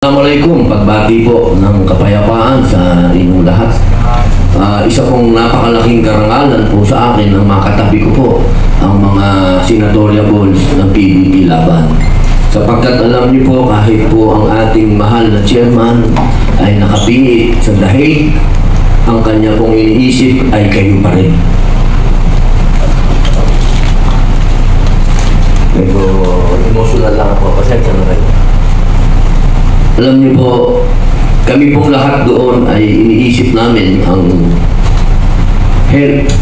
Assalamualaikum, pagbati po ng kapayapaan sa inyong lahat. Isa pong napakalaking karangalan po sa akin ang makatabi ko po ang mga senatorial ng PDP Laban. Sapagkat alam niyo po, kahit po ang ating mahal na chairman ay nakapiit sa dahig, ang kanya pong iniisip ay kayo pa rin. Pero emotional lang ako, pasensya na kayo. Alam niyo po, kami pong lahat doon ay iniisip namin ang health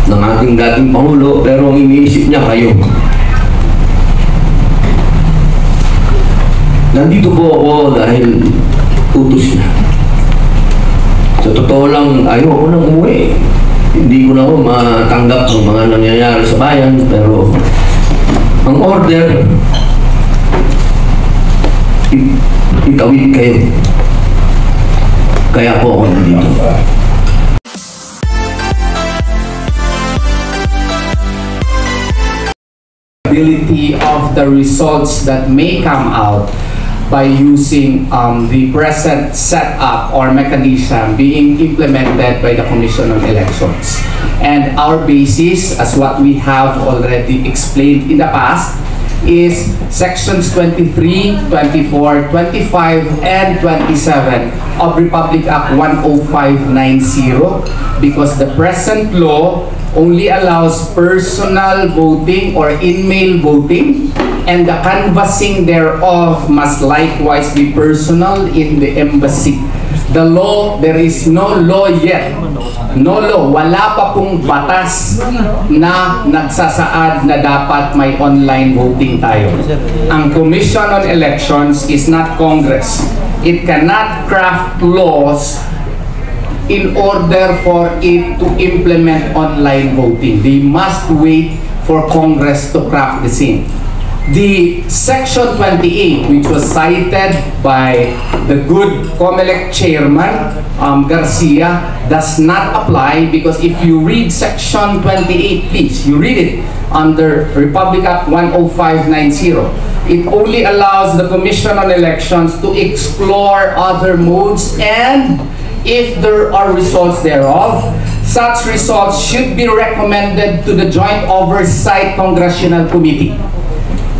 ng ating dating Pangulo, pero ang iniisip niya kayo. Nandito po ako dahil utos niya. Sa totoo lang, ayoko nang umuwi. Hindi ko na ako matanggap ang mga nangyayari sa bayan, pero ang order, itawid kayo. Kaya po ako nandito. Ability of the results that may come out by using the present setup or mechanism being implemented by the Commission on Elections. And our basis, as what we have already explained in the past, is sections 23, 24, 25, and 27 of Republic Act 10590, because the present law only allows personal voting or in-mail voting, and the canvassing thereof must likewise be personal in the embassy. The law, there is no law yet. No law, wala pa pong batas na nagsasaad na dapat may online voting tayo. Ang Commission on Elections is not Congress. It cannot craft laws in order for it to implement online voting. They must wait for Congress to craft the same. The Section 28, which was cited by the good COMELEC chairman, Garcia, does not apply, because if you read Section 28, please, you read it under Republic Act 10590, it only allows the Commission on Elections to explore other modes, and if there are results thereof, such results should be recommended to the Joint Oversight Congressional Committee.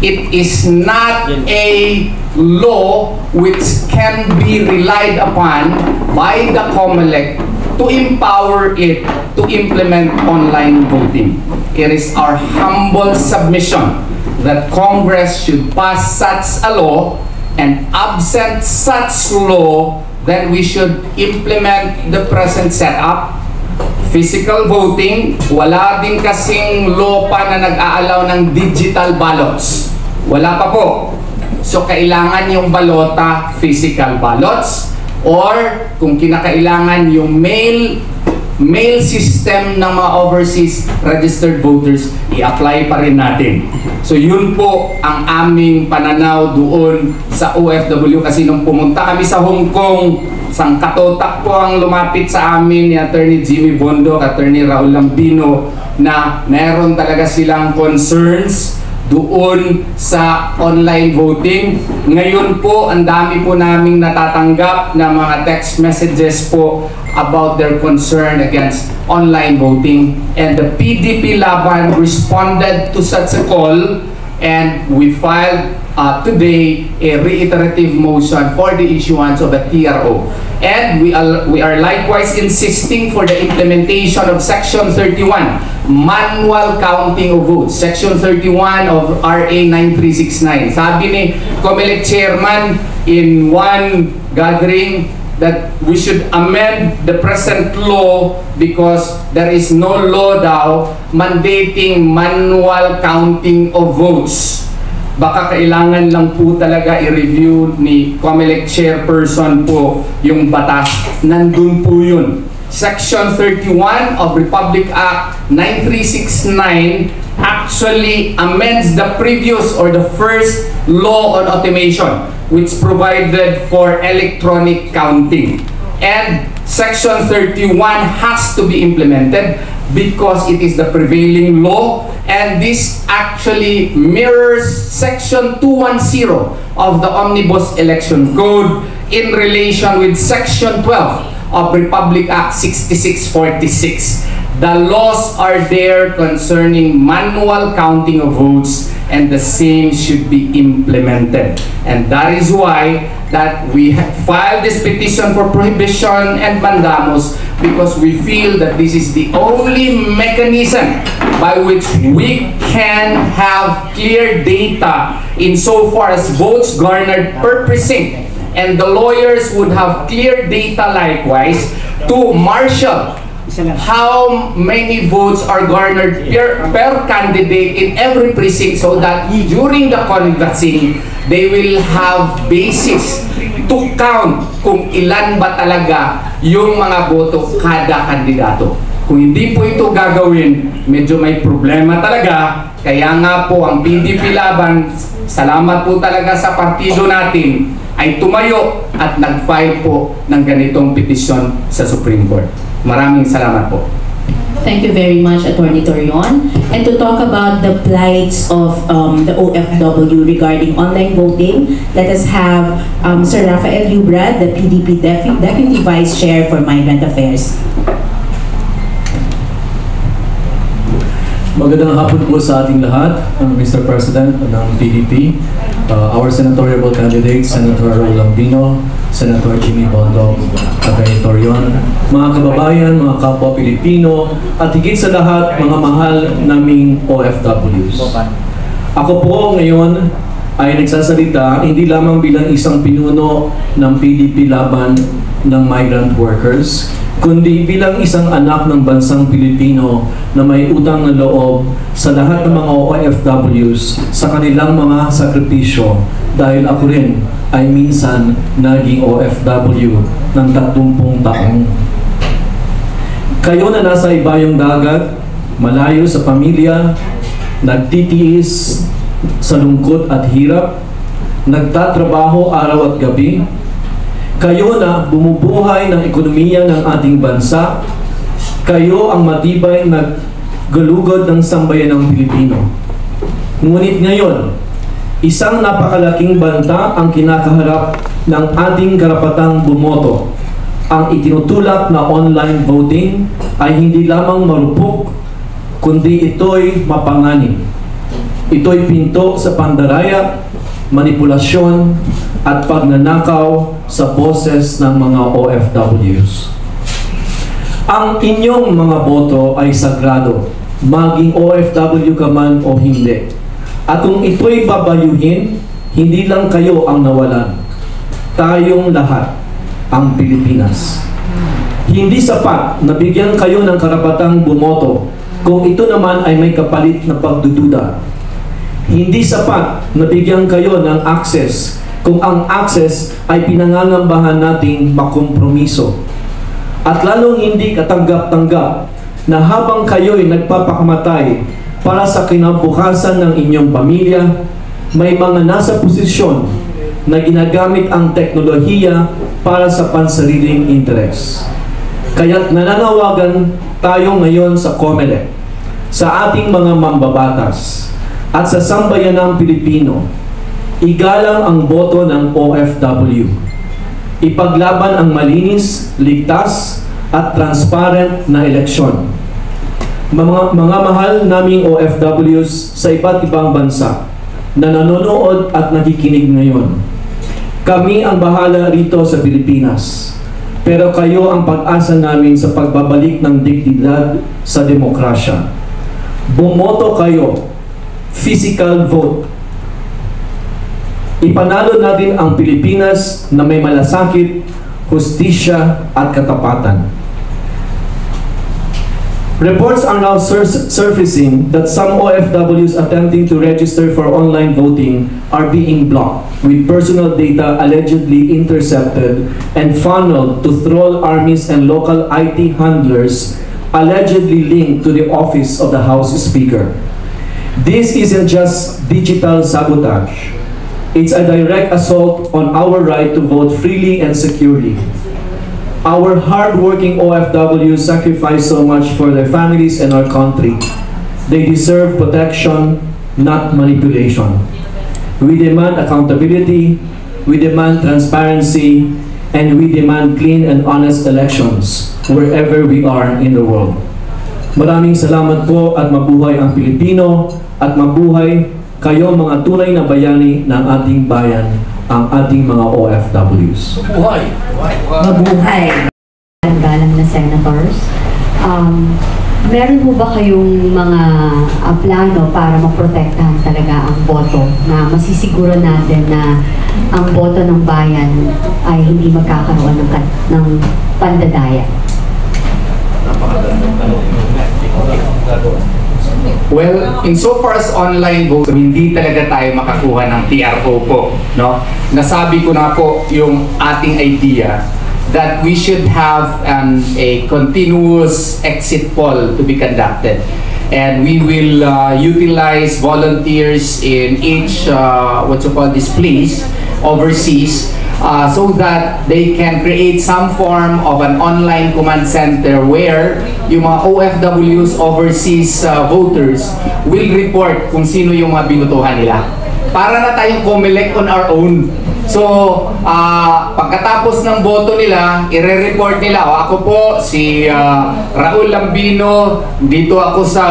It is not a law which can be relied upon by the COMELEC to empower it to implement online voting. It is our humble submission that Congress should pass such a law, and absent such law, then we should implement the present setup. Physical voting, wala din kasing law pa na nag-aalaw ng digital ballots. Wala pa po. So kailangan yung balota physical ballots, or kung kinakailangan yung mail system ng mga overseas registered voters, i-apply pa rin natin. So yun po ang aming pananaw doon sa OFW, kasi nung pumunta kami sa Hong Kong, sangkatotak po ang lumapit sa amin ni Attorney Jimmy Bondo, Attorney Raul Lambino, na meron talaga silang concerns doon sa online voting. Ngayon po, ang dami po naming natatanggap na mga text messages po about their concern against online voting, and the PDP Laban responded to such a call, and we filed today a reiterative motion for the issuance of a TRO. And we are likewise insisting for the implementation of Section 31, manual counting of votes. Section 31 of RA 9369. Sabi ni COMELEC chairman in one gathering that we should amend the present law because there is no law daw mandating manual counting of votes. Baka kailangan lang po talaga i-review ni COMELEC chairperson po yung batas. Nandun po yun. Section 31 of Republic Act 9369 actually amends the previous or the first law on automation, which provided for electronic counting. And Section 31 has to be implemented because it is the prevailing law, and this actually mirrors Section 210 of the Omnibus Election Code in relation with Section 12 of Republic Act 6646. The laws are there concerning manual counting of votes, and the same should be implemented. And that is why that we filed this petition for prohibition and mandamus, because we feel that this is the only mechanism by which we can have clear data insofar as votes garnered per precinct, and the lawyers would have clear data likewise to marshal how many votes are garnered per candidate in every precinct, so that during the canvassing, they will have basis to count kung ilan ba talaga yung mga boto kada kandidato. Kung hindi po ito gagawin, medyo may problema talaga. Kaya nga po ang PDP Laban, salamat po talaga sa partido natin, ay tumayo at nag-file po ng ganitong petisyon sa Supreme Court. Maraming salamat po. Thank you very much, Attorney Torion. And to talk about the plights of the OFW regarding online voting, let us have Sir Rafael Yubrad, the PDP Deputy Vice Chair for Migrant Affairs. Magandang hapon po sa ating lahat, Mr. President ng PDP, our senatorial candidates, Senator Raul Lambino, Senator Jimmy Bondo, Attorney Torion, mga kababayan, mga kapwa Pilipino, at higit sa lahat, mga mahal naming OFWs. Ako po ngayon ay nagsasalita hindi lamang bilang isang pinuno ng PDP Laban ng Migrant Workers, kundi bilang isang anak ng bansang Pilipino na may utang na loob sa lahat ng mga OFWs sa kanilang mga sakripisyo, dahil ako rin ay minsan naging OFW ng 30 taong. Kayo na nasa ibayong dagat, malayo sa pamilya, nagtitiis sa lungkot at hirap, nagtatrabaho araw at gabi, kayo na bumubuhay ng ekonomiya ng ating bansa, kayo ang matibay na galugod ng sambayan ng Pilipino. Ngunit ngayon, isang napakalaking banta ang kinakaharap ng ating karapatang bumoto. Ang itinutulak na online voting ay hindi lamang marupok, kundi ito'y mapanganib. Ito'y pinto sa pandaraya, manipulasyon, at pagnanakaw sa boses ng mga OFWs. Ang inyong mga boto ay sagrado, maging OFW ka man o hindi. At kung ito'y babayuhin, hindi lang kayo ang nawalan. Tayong lahat, ang Pilipinas. Hindi sapat na bigyan kayo ng karapatang bumoto kung ito naman ay may kapalit na pagdududa. Hindi sapat na bigyan kayo ng access kung ang access ay pinangangambahan nating makompromiso. At lalong hindi katanggap-tanggap na habang kayo'y nagpapakamatay para sa kinabukasan ng inyong pamilya, may mga nasa posisyon na ginagamit ang teknolohiya para sa pansariling interes. Kaya't nananawagan tayo ngayon sa COMELEC, sa ating mga mambabatas, at sa sambayanang Pilipino, igalang ang boto ng OFW. Ipaglaban ang malinis, ligtas, at transparent na eleksyon. Mga mahal naming OFWs sa iba't ibang bansa na nanonood at nakikinig ngayon. Kami ang bahala rito sa Pilipinas, pero kayo ang pag-asa namin sa pagbabalik ng dignidad sa demokrasya. Bumoto kayo, physical vote. Ipanalo natin ang Pilipinas na may malasakit, hustisya at katapatan. Reports are now surfacing that some OFWs attempting to register for online voting are being blocked, with personal data allegedly intercepted and funneled to troll armies and local IT handlers allegedly linked to the office of the House Speaker. This isn't just digital sabotage. It's a direct assault on our right to vote freely and securely. Our hard-working OFWs sacrifice so much for their families and our country. They deserve protection, not manipulation. We demand accountability, we demand transparency, and we demand clean and honest elections wherever we are in the world. Maraming salamat po at mabuhay ang Pilipino at mabuhay kayo mga tunay na bayani ng ating bayan, ang ating mga OFWs. Mabuhay! Galang na senators, meron po ba kayong mga plano para maprotektahan talaga ang boto na masisiguro natin na ang boto ng bayan ay hindi magkakaroon ng pandadaya? Well, insofar as online vote, hindi talaga tayo makakuha ng TRO po, no? Nasabi ko na po yung ating idea that we should have a continuous exit poll to be conducted. And we will utilize volunteers in each, place overseas, so that they can create some form of an online command center where yung mga OFWs, overseas voters, will report kung sino yung mga binutuhan nila. Para na tayong COMELEC on our own. So, pagkatapos ng boto nila, ire-report nila, ako po, si Raul Lambino, dito ako sa,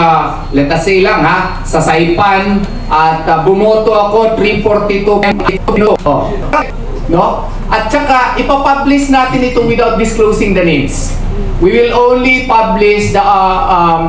let us say lang ha, sa Saipan, at bumoto ako 342. No? At saka, ipapublish natin ito without disclosing the names. We will only publish the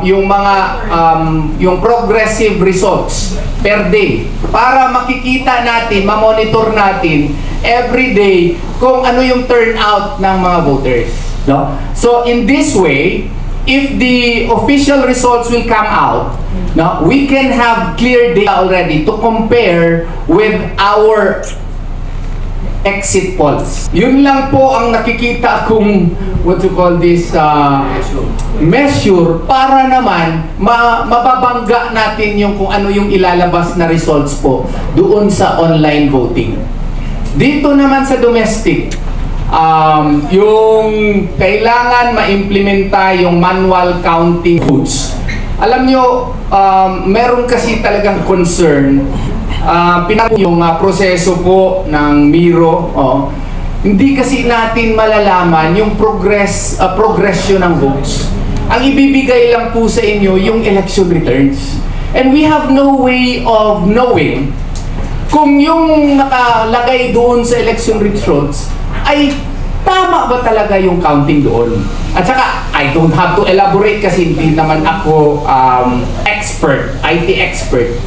yung progressive results per day para makikita natin, ma-monitor natin every day kung ano yung turnout ng mga voters, no? So in this way, if the official results will come out, no, we can have clear data already to compare with our exit polls. Yun lang po ang nakikita kung measure para naman mababangga natin yung kung ano yung ilalabas na results po doon sa online voting. Dito naman sa domestic, yung kailangan ma-implementa yung manual counting votes. Alam nyo, meron kasi talagang concern yung proseso po ng Miro, hindi kasi natin malalaman yung progression ng votes. Ang ibibigay lang po sa inyo yung election returns. And we have no way of knowing kung yung nakalagay doon sa election results ay tama ba talaga yung counting doon. At saka, I don't have to elaborate kasi hindi naman ako IT expert.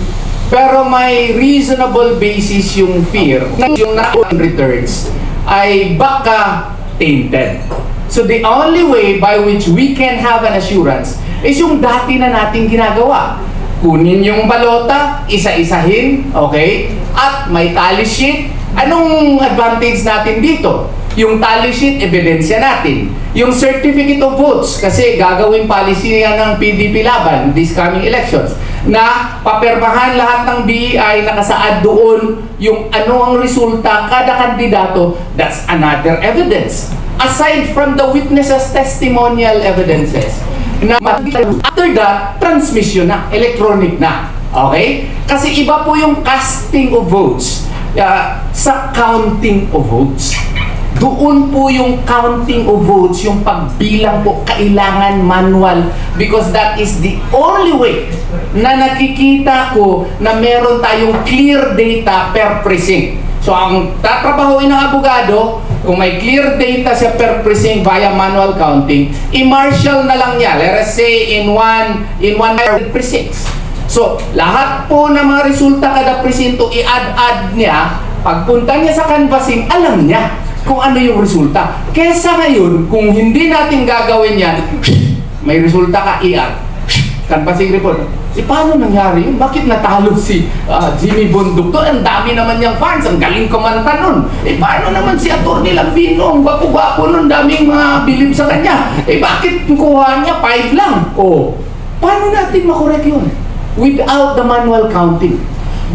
Pero may reasonable basis yung fear na yung returns ay baka tainted. So the only way by which we can have an assurance is yung dati na nating ginagawa. Kunin yung balota, isa-isahin, okay? At may tally sheet. Anong advantage natin dito? Yung tally sheet, ebidensya natin. Yung certificate of votes, kasi gagawin policy yan ng PDP laban this coming elections, na papermahan lahat ng BEI, nakasaad doon yung ano ang resulta kada kandidato. That's another evidence. Aside from the witnesses' testimonial evidences, na after that, transmission na, electronic na. Okay? Kasi iba po yung casting of votes sa counting of votes. Doon po yung counting of votes, yung pagbilang po, kailangan manual because that is the only way na nakikita ko na meron tayong clear data per precinct. So ang tatrabahuin ng abogado, kung may clear data siya per precinct via manual counting, i-marshal na lang niya, let us say in one precincts. So lahat po ng mga resulta kada presinto, i-add niya, pagpunta niya sa canvassing, alam niya kung ano yung resulta. Kesa ngayon, kung hindi natin gagawin yan, may resulta ka, i-add. Canvassing report. Paano nangyari yun? Bakit natalo si Jimmy Bundok to? Ang dami naman niyang fans, ang galing kumanta nun. Paano naman si Atty. Lambino? Ang gwapo-gwapo nun, daming mga bilib sa kanya. Bakit kuha niya 5 lang? Paano natin makorek yun? Without the manual counting.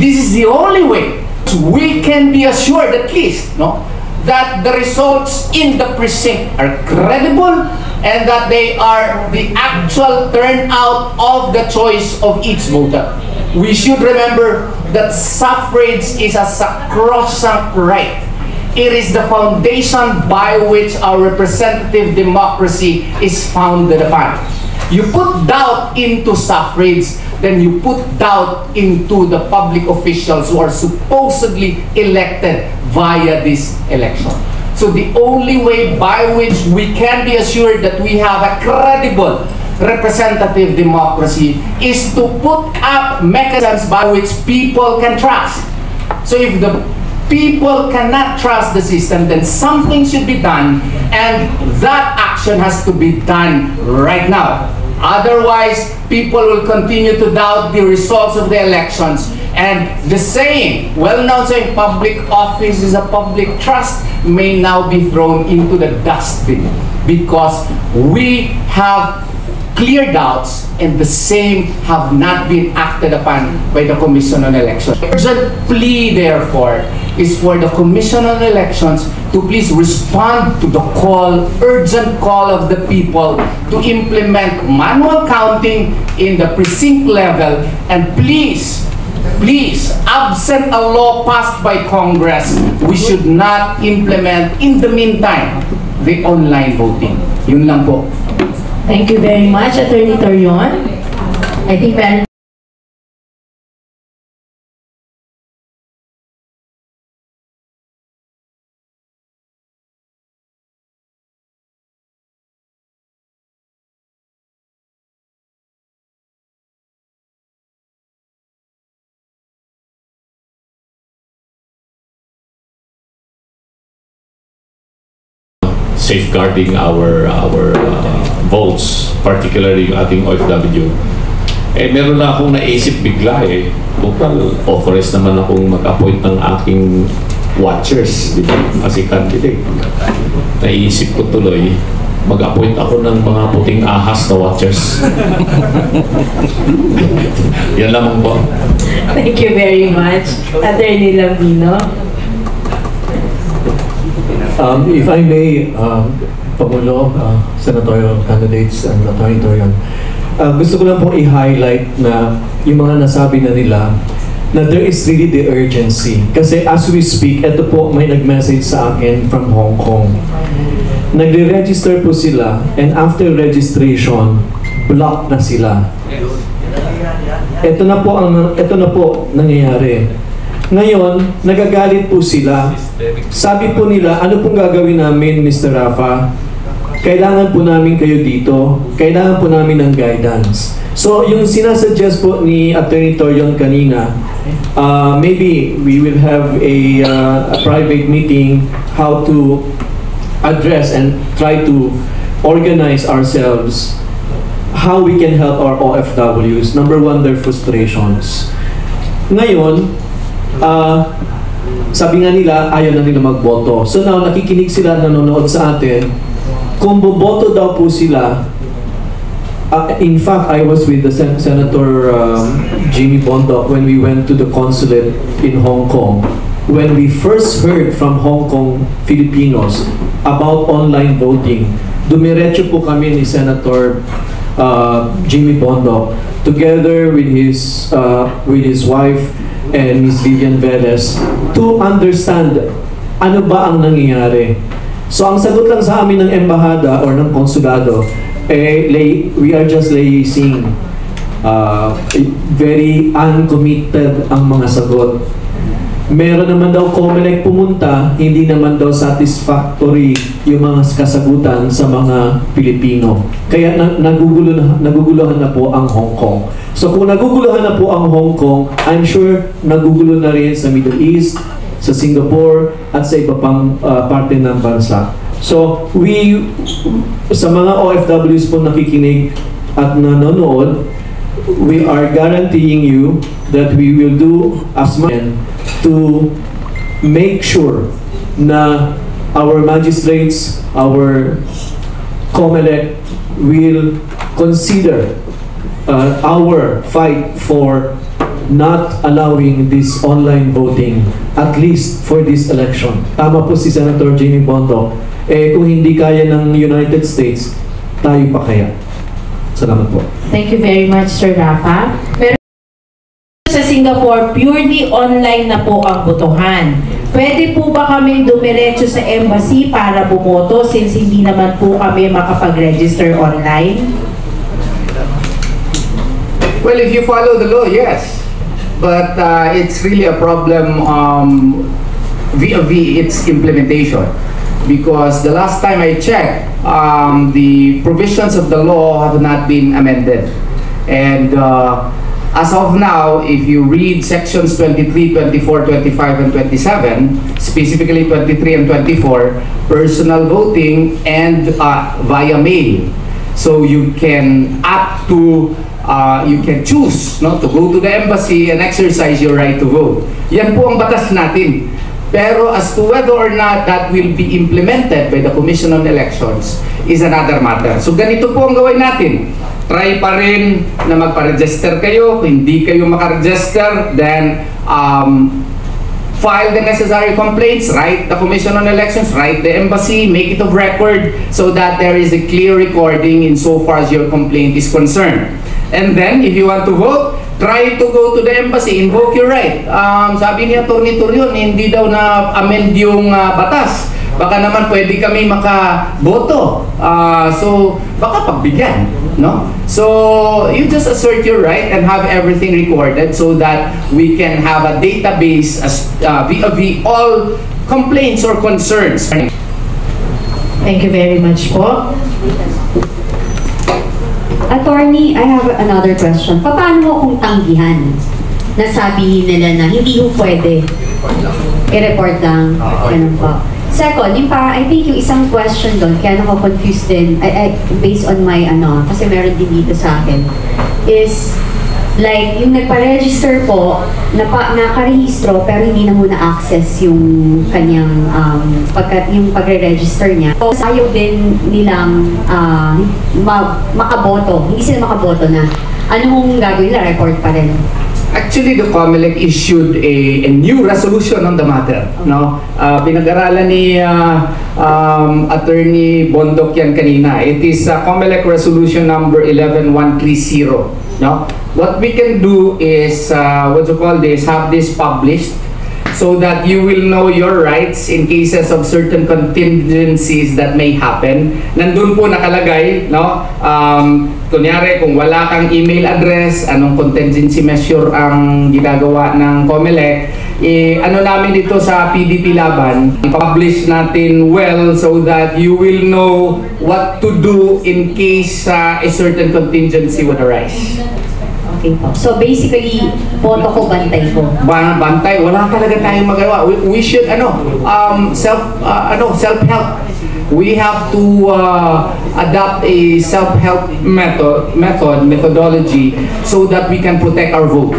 This is the only way we can be assured at least, no? that the results in the precinct are credible and that they are the actual turnout of the choice of each voter. We should remember that suffrage is a sacrosanct right. It is the foundation by which our representative democracy is founded upon. You put doubt into suffrage, then you put doubt into the public officials who are supposedly elected via this election. So the only way by which we can be assured that we have a credible representative democracy is to put up mechanisms by which people can trust. So if the people cannot trust the system, then something should be done, and that action has to be done right now. Otherwise, people will continue to doubt the results of the elections, and the saying, well-known saying, public office is a public trust, may now be thrown into the dustbin because we have clear doubts and the same have not been acted upon by the Commission on Elections. The urgent plea, therefore, is for the Commission on Elections to please respond to the call, urgent call of the people to implement manual counting in the precinct level, and please, absent a law passed by Congress, we should not implement in the meantime the online voting. Yun lang po. Thank you very much, Attorney Torion. I think meron safeguarding our votes, particularly yung ating OFW. Meron na akong naisip bigla Total, authorized naman akong mag-appoint ng aking watchers, di ba? Kasi candidate. Naisip ko tuloy, mag-appoint ako ng mga puting ahas na watchers. Yan lamang po. Thank you very much, Attorney Lambino. If I may, Pangulo, senatorial candidates and Attorney Torion, gusto ko lang pong i-highlight na yung mga nasabi na nila na there is really the urgency. Kasi as we speak, ito po may nag-message sa akin from Hong Kong. Nagre-register po sila and after registration, block na sila. Ito na po nangyayari. Ngayon, nagagalit po sila. Sabi po nila, ano pong gagawin namin, Mr. Rafa? Kailangan po namin kayo dito. Kailangan po namin ng guidance. So, yung sinasuggest po ni Attorney Torion kanina, maybe we will have a private meeting how to address and try to organize ourselves how we can help our OFWs. Number one, their frustrations. Ngayon, sabi nga nila, ayaw na nila magboto. So now, nakikinig sila, nanonood sa atin. Kung boboto daw po sila, in fact, I was with the Senator Jimmy Bondoc when we went to the consulate in Hong Kong. When we first heard from Hong Kong Filipinos about online voting, dumiretso po kami ni Senator Jimmy Bondoc together with his wife and Ms. Vivian Velez to understand ano ba ang nangyayari. So ang sagot lang sa amin ng embahada or ng konsulado, we are just liaising. Very uncommitted ang mga sagot. Meron naman daw COMELEC pumunta, hindi naman daw satisfactory yung mga kasagutan sa mga Pilipino. Kaya naguguluhan na po ang Hong Kong. So kung naguguluhan na po ang Hong Kong, I'm sure nagugulo na rin sa Middle East, sa Singapore, at sa iba pang parte ng bansa. So sa mga OFWs po nakikinig at nanonood, we are guaranteeing you that we will do as much to make sure na our magistrates, our COMELEC will consider our fight for not allowing this online voting at least for this election. Tama po si Senator Jamie Bondoc. Kung hindi kaya ng United States, tayo pa kaya? Salamat po. Thank you very much, Sir Rafa. Pero sa Singapore, purely online na po ang botohan. Pwede po ba kaming dumiretso sa embassy para bumoto since hindi naman po kami makapag-register online? Well, if you follow the law, yes. But it's really a problem vis-a-vis its implementation. Because the last time I checked, the provisions of the law have not been amended. And as of now, if you read sections 23, 24, 25, and 27, specifically 23 and 24, personal voting and via mail. So you can opt to, you can choose to go to the embassy and exercise your right to vote. Yan po ang batas natin. Pero as to whether or not that will be implemented by the Commission on Elections is another matter. So ganito po ang gawin natin. Try pa rin na magpa-register kayo. Kung hindi kayo maka-register, then file the necessary complaints, write the Commission on Elections, write the embassy, make it of record so that there is a clear recording insofar as your complaint is concerned. And then, if you want to vote, try to go to the embassy, invoke your right. Sabi ni Atty. Torion, hindi daw na-amend yung batas. Baka naman pwede kami makaboto. So, baka pagbigyan. No? So, you just assert your right and have everything recorded so that we can have a database as vis-a-vis all complaints or concerns. Thank you very much po. Attorney, I have another question. Paano mo kung tanggihan? Nasabi nila na hindi ho pwede i-report lang. Ganun po. Second, yung I think yung isang question doon, kaya nako-confused din, based on my kasi meron din dito sa akin, is like, yung nagpa-register po, nakarehistro, pero hindi na muna access yung kanyang, yung pagre-register niya. So, ayaw din nilang makaboto. Hindi sila makaboto na. Anong gagawin nila? Report pa rin. Actually, the COMELEC issued a new resolution on the matter. No, pinag-aralan ni Attorney Bondoc yan kanina. It is COMELEC Resolution number 11130. No, what we can do is have this published so that you will know your rights in cases of certain contingencies that may happen. Nandun po nakalagay, no? Kunyari, kung wala kang email address, anong contingency measure ang ginagawa ng COMELEC, ano namin dito sa PDP Laban, publish natin well so that you will know what to do in case a certain contingency would arise. Okay po. So basically, boto ko, bantay ko. Bantay, wala talaga tayong magawa. We should self-help. We have to adopt a self-help methodology so that we can protect our vote.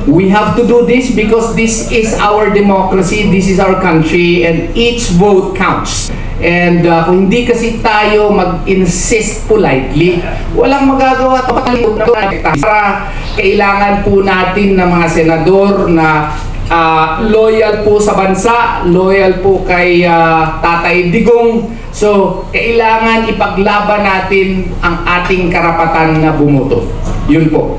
We have to do this because this is our democracy, this is our country, and each vote counts. And kung hindi kasi tayo mag-insist politely, walang magagawa. Kailangan po natin ng mga senador na loyal po sa bansa, loyal po kay Tatay Digong. So, kailangan ipaglaban natin ang ating karapatan na bumoto. Yun po.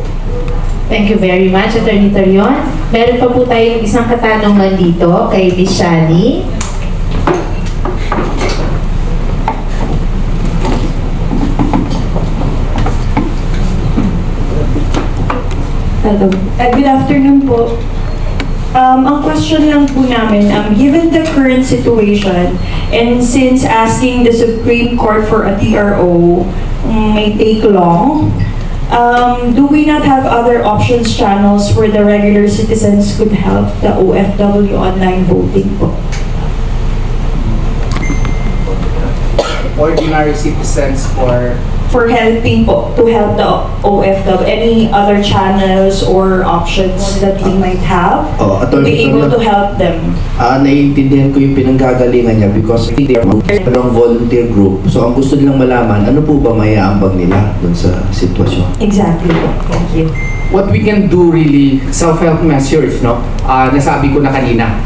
Thank you very much, Attorney Torion. Meron pa po tayong isang katanungan dito kay Ms. Shani. Hello. Good afternoon po. Ang question lang po namin, given the current situation, and since asking the Supreme Court for a TRO may take long, do we not have other options channels where the regular citizens could help the OFW online voting po? Ordinary citizens for helping po, to help the OFW, any other channels or options that we might have to be able to help them? Naiintindihan ko yung pinanggagalingan niya because they are a volunteer group. So ang gusto nilang malaman, ano po ba may aambag nila dun sa sitwasyon? Exactly po. Thank you. What we can do really, self-help measures, no? Nasabi ko na kanina.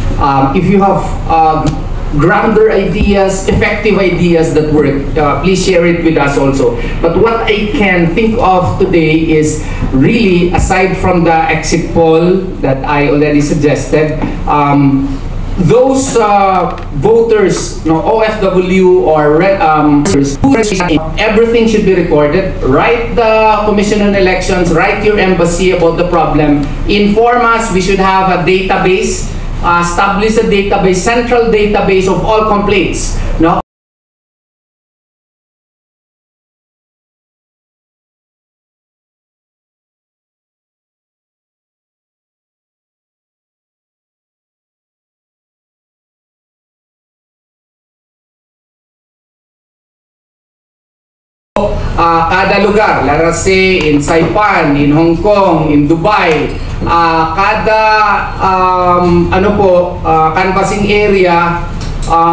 If you have grander ideas, effective ideas that work, please share it with us also. But what I can think of today is really, aside from the exit poll that I already suggested, those voters, OFW or everything should be recorded. Write the Commission on Elections, write your embassy about the problem, inform us. We should have a database, establish a database, central database of all complaints. Kada lugar, let's say in Saipan, in Hong Kong, in Dubai, kada canvassing area,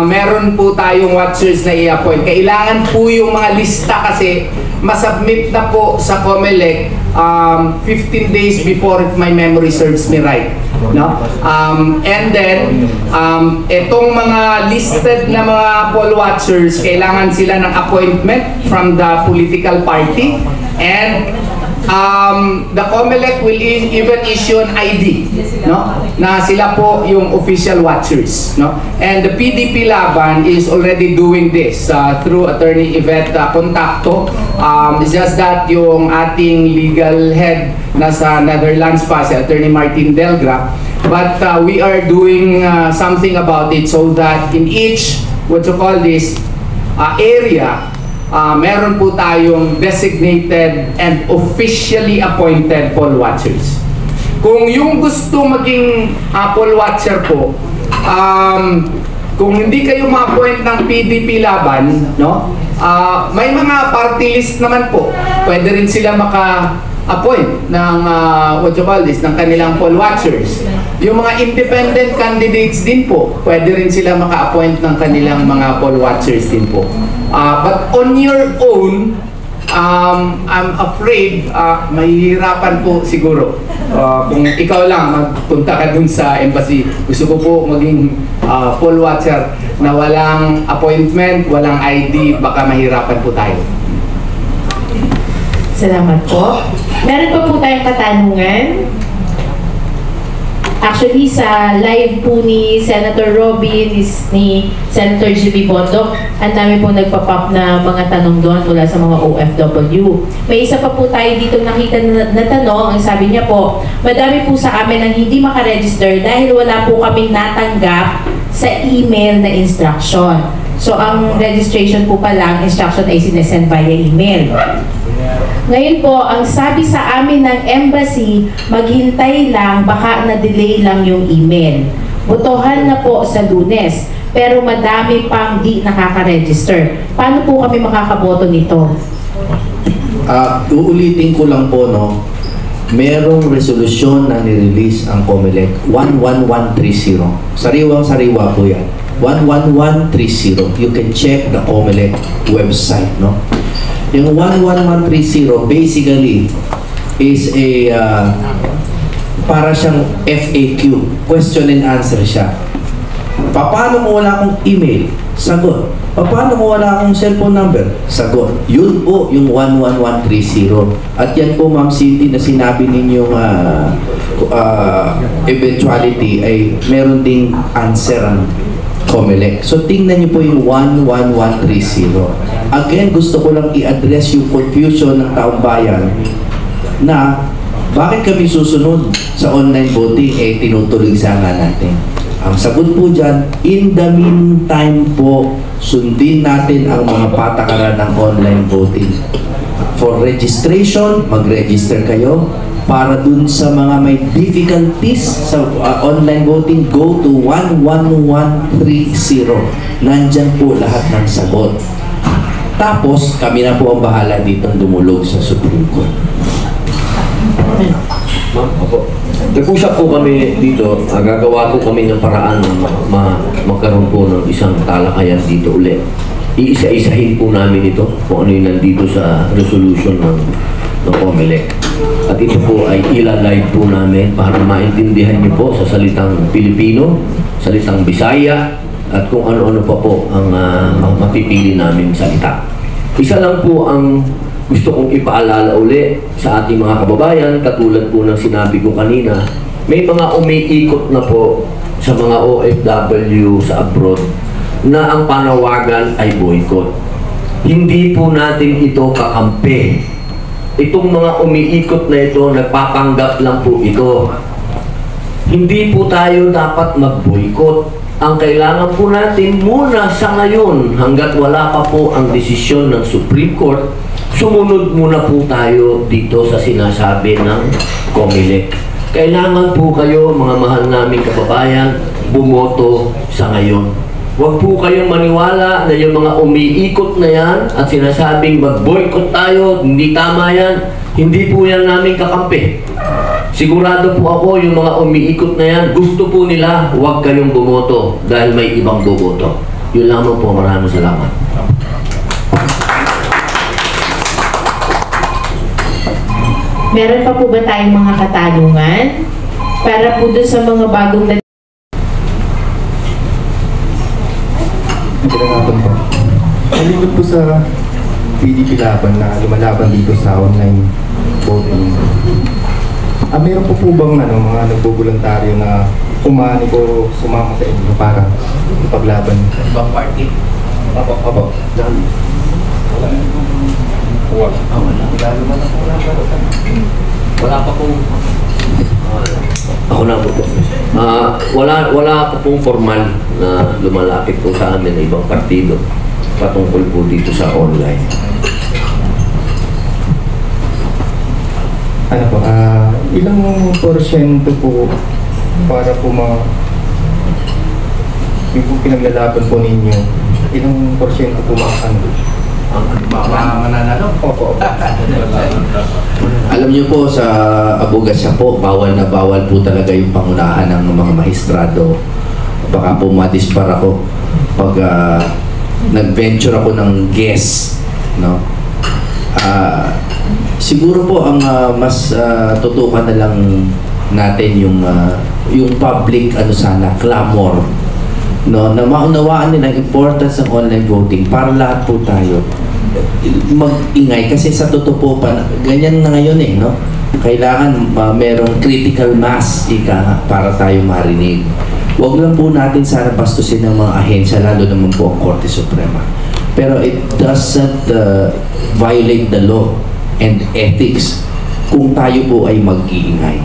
meron po tayong watchers na i-appoint. Kailangan po yung mga lista kasi masubmit na po sa COMELEC 15 days before, if my memory serves me right. No? And then, itong mga listed na mga poll watchers, kailangan sila ng appointment from the political party, and the COMELEC will even issue an ID, no? Na sila po yung official watchers, no? And the PDP Laban is already doing this through Attorney Yvette Contacto. It's just that yung ating legal head nasa Netherlands pa, si Attorney Martin Delgra, but we are doing something about it so that in each, area, meron po tayong designated and officially appointed poll watchers. Kung yung gusto maging poll watcher po, kung hindi kayo ma-appoint ng PDP Laban, no? May mga party list naman po. Pwede rin sila maka-appoint ng ng kanilang poll watchers. Yung mga independent candidates din po, pwede rin sila maka-appoint ng kanilang mga poll watchers din po. But on your own, I'm afraid mahihirapan po siguro. Kung ikaw lang magpunta ka dun sa embassy, gusto ko po maging poll watcher na walang appointment, walang ID, baka mahirapan po tayo. Salamat po. Meron pa po tayong katanungan. Actually, sa live po ni Senator Robin, ni Senator Jimmy Bondoc, ang dami po nagpa-pop na mga tanong doon mula sa mga OFW. May isa pa po tayo dito nakita na tanong. Ang sabi niya po, madami po sa amin ang hindi makaregister dahil wala po kaming natanggap sa email na instruction. So, ang registration po pala, ang instruction ay sinesend via email. Ngayon po, ang sabi sa amin ng embassy, maghintay lang, baka na-delay lang yung email. Botohan na po sa Lunes, pero madami pang di nakaka-register. Paano po kami makakaboto nito? Uulitin ko lang po, no? Merong resolusyon na nirelease ang COMELEC, 11130. Sariwang-sariwa po yan. 11130. You can check the COMELEC website, no? Yung 11130 basically is a para siyang FAQ, question and answer siya. Paano kung wala akong email? Sagot. Paano kung wala akong cellphone number? Sagot. Yun po yung 11130. At yan po, Ma'am Cindy, na sinabi ninyong eventuality ay meron ding answer ang COMELEC. So tingnan niyo po yung 11130. Again, gusto ko lang i-address yung confusion ng taong bayan na bakit kami susunod sa online voting, tinutuloy sana natin. Ang sagot po dyan, in the meantime po, sundin natin ang mga patakaran ng online voting. For registration, mag-register kayo. Para dun sa mga may difficulties sa online voting, go to 11130. Nandyan po lahat ng sagot. Tapos, kami na po ang bahala dito dumulog sa Supreme Court. Ma'am, opo. Nag-usap po kami dito, gagawa po kami ng paraan na magkaroon po ng isang talakayan dito ulit. Iisa-isahin po namin ito kung ano yung nandito sa resolution ng COMELEC. At ito po ay ilalive po namin para maintindihan niyo po sa salitang Pilipino, salitang Bisaya, at kung ano-ano pa po ang mapipili namin salita. Isa lang po ang gusto kong ipaalala uli sa ating mga kababayan, katulad po ng sinabi ko kanina, may mga umiikot na po sa mga OFW sa abroad na ang panawagan ay boycott. Hindi po natin ito kakampi. Itong mga umiikot na ito, nagpapanggap lang po ito. Hindi po tayo dapat mag-boycott. Ang kailangan po natin muna sa ngayon, hanggat wala pa po ang desisyon ng Supreme Court, sumunod muna po tayo dito sa sinasabi ng COMELEC. Kailangan po kayo, mga mahal naming kababayan, bumoto sa ngayon. Huwag po kayong maniwala na yung mga umiikot na yan at sinasabing mag-boycott tayo, hindi tama yan. Hindi po yan namin kakampi. Sigurado po ako yung mga umiikot na yan, gusto po nila huwag kayong bumoto dahil may ibang boboto. Yun lamang po, maraming salamat. Meron pa po ba tayong mga katanungan? Para po dun sa mga bagong Pinangapan po. Nalingkod po sa PDP laban na lumalaban dito sa online voting. Meron po bang mga nagbo-voluntaryo na umani ko sumama sa inyo para ipaglaban? Ibang party? Opo. Wala pa pong ako na po. Wala pa pong formal na lumalapit po sa amin na ibang partido patungkol po dito sa online. Ano po, ilang porsyento po para po yung pinaglalaban po ninyo, ilang porsyento po Mananalo? Opo. Alam niyo po, sa abogasya po, bawal na bawal po talaga yung pangunahan ng mga maestrado. Baka po madispar ako pag nag-venture ako ng guess, no? Siguro po ang mas tutukan na lang natin yung public clamor, no, na maunawaan nila ang importance ng online voting para lahat po tayo mag-ingay, kasi sa totoo po ganyan na ngayon no, kailangan merong critical mass para tayo marinig. Huwag lang po natin sana bastusin ng mga ahensya, lalo naman po ang Korte Suprema, pero it doesn't violate the law and ethics kung tayo po ay mag-iingay.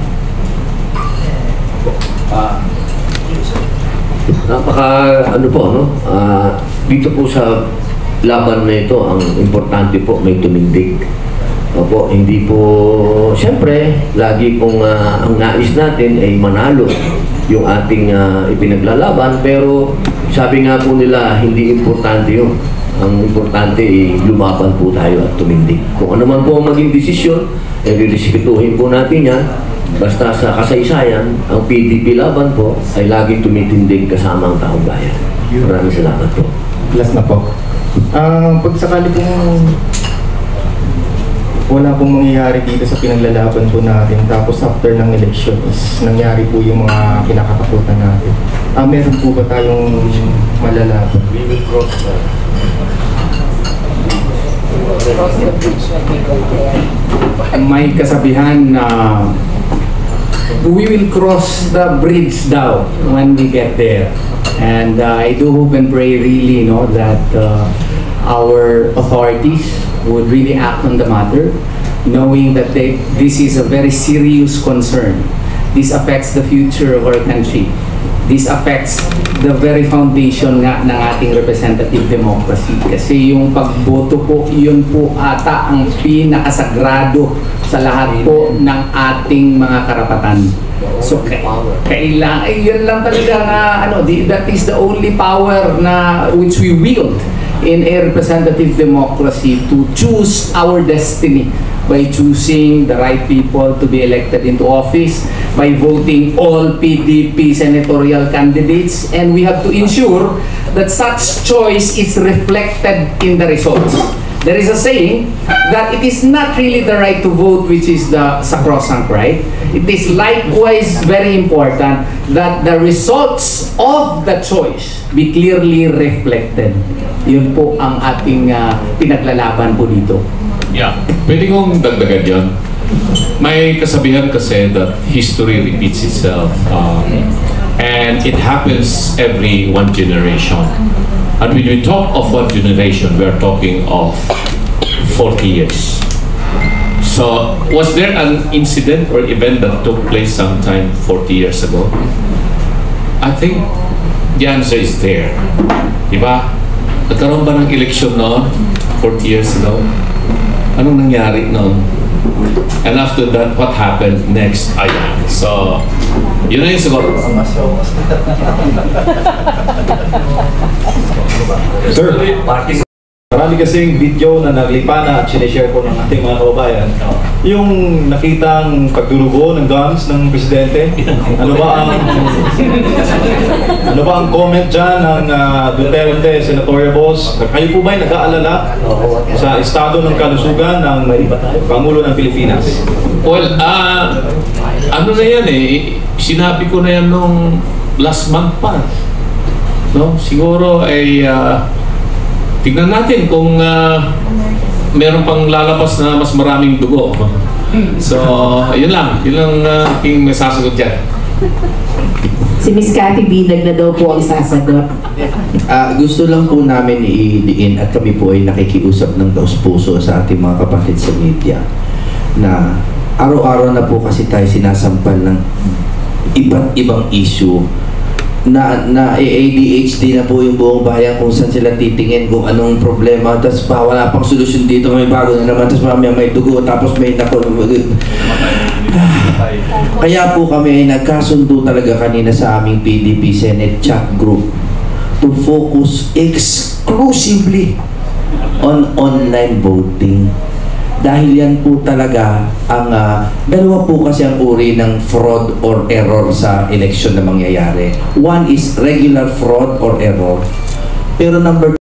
Dito po sa laban na ito, ang importante po may tumindig. Opo, hindi po, siyempre, lagi pong ang nais natin ay manalo yung ating ipinaglalaban, pero sabi nga po nila, hindi importante yun. Ang importante ay lumaban po tayo at tumindig. Kung ano man po ang maging desisyon, rirespetuhin po natin yan. Basta sa kasaysayan, ang PDP laban po ay laging tumitindig kasama ang taong bayan. Maraming salamat po. Last na po. Pag sakali pong wala pong mangyayari dito sa pinaglalaban po natin, tapos after ng election is nangyari po yung mga kinakatakutan natin, meron po ba tayong malalaban? We will cross that. May kasabihan na we will cross the bridge daw when we get there. And I do hope and pray really that our authorities would really act on the matter, knowing that this is a very serious concern. This affects the future of our country. This affects the very foundation nga ng ating representative democracy. Kasi yung pagboto po, yun po ata ang pinakasagrado sa lahat po ng ating mga karapatan. So kailangan, yun lang talaga na that is the only power na which we wield in a representative democracy, to choose our destiny by choosing the right people to be elected into office, by voting all PDP senatorial candidates, and we have to ensure that such choice is reflected in the results. There is a saying that it is not really the right to vote which is the sacrosanct right. It is likewise very important that the results of the choice be clearly reflected. Yun po ang ating pinaglalaban po dito. Yeah, pwede kong dagdagan yun. May kasabihan kasi that history repeats itself and it happens every one generation. And when we talk of one generation, we are talking of 40 years. So, was there an incident or event that took place sometime 40 years ago? I think the answer is there. Diba? Nagkaroon ba ng eleksyon noon 40 years ago? Anong nangyari noon? And after that, what happened next? Ayan. So, yun na yung siguro. Sir, marami kasing video na naglipana at sinishare ko ng ating mga kababayan. Yung nakitang pagdurugo ng guns ng presidente, ano ba ang comment dyan ng Duterte, Senatorial Boss? Kayo po ba'y nag-aalala sa estado ng kalusugan ng Pangulo ng Pilipinas? Well, ano na yan eh, sinabi ko na yan nung last month pa. No? Siguro ay tignan natin kung meron pang lalabas na mas maraming dugo. So, yun lang aking masasagot dyan. Si Miss Cathy Binag na daw po ang sasagot. Gusto lang po namin i-diin at kami po ay nakikiusap ng taos-puso sa ating mga kapatid sa media na araw-araw na po kasi tayo sinasampal ng iba't ibang issue na ADHD na po yung buong bayan kung saan sila titingin kung anong problema, tapos wala pang solusyon dito, may bago na naman, tapos may dugo, tapos may kaya po kami ay nagkasundo talaga kanina sa aming PDP Senate chat group to focus exclusively on online voting. Dahil yan po talaga ang dalawa po kasi ang uri ng fraud or error sa election na mangyayari. One is regular fraud or error. Pero number